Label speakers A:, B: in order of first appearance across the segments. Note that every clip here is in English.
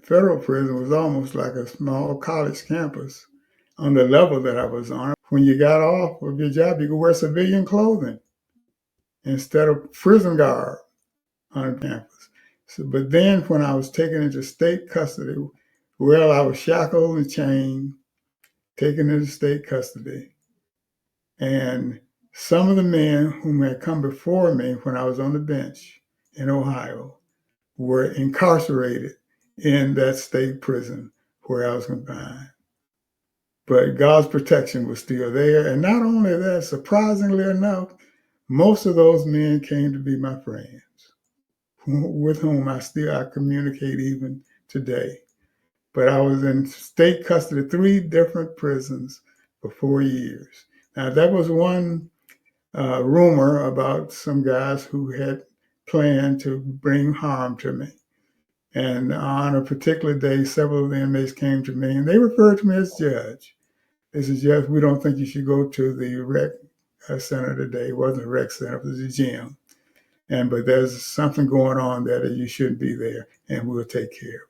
A: federal prison was almost like a small college campus on the level that I was on. When you got off of your job, you could wear civilian clothing instead of prison garb on campus. But then when I was taken into state custody, well, I was shackled and chained, taken into state custody. And some of the men whom had come before me when I was on the bench in Ohio were incarcerated in that state prison where I was confined. But God's protection was still there. And not only that, surprisingly enough, most of those men came to be my friends, with whom I communicate even today. But I was in state custody, 3 different prisons for 4 years. Now, that was one rumor about some guys who had planned to bring harm to me. And on a particular day, several of the inmates came to me, and they referred to me as judge. They said, Judge, we don't think you should go to the rec center today. It wasn't a rec center, it was a gym. But there's something going on there that you shouldn't be there, and we'll take care of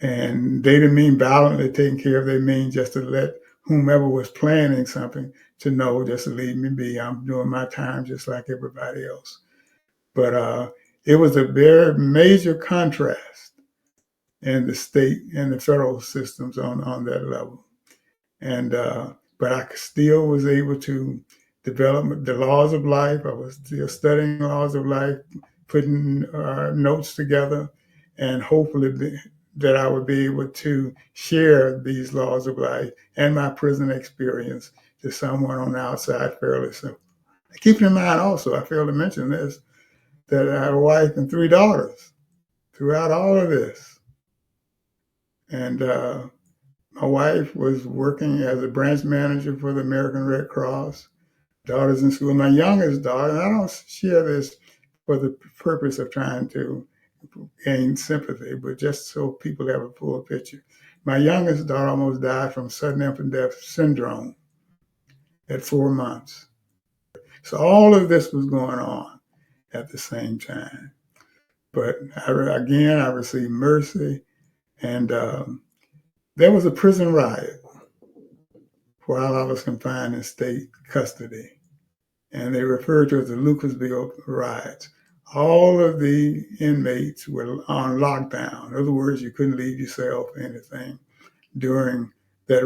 A: it. And they didn't mean violently taking care of it. They mean just to let whomever was planning something to know, just to leave me be. I'm doing my time just like everybody else. But it was a very major contrast in the state and the federal systems on that level. But I still was able to develop the laws of life. I was still studying laws of life, putting notes together, and hopefully that I would be able to share these laws of life and my prison experience to someone on the outside fairly soon. Keeping in mind also, I failed to mention this, that I had a wife and 3 daughters throughout all of this. And my wife was working as a branch manager for the American Red Cross. Daughters in school. My youngest daughter, and I don't share this for the purpose of trying to gain sympathy, but just so people have a full picture. My youngest daughter almost died from sudden infant death syndrome at 4 months. So all of this was going on at the same time. But I received mercy, and there was a prison riot while I was confined in state custody, and they referred to it as the Lucasville riots. All of the inmates were on lockdown. In other words, you couldn't leave your cell for anything during that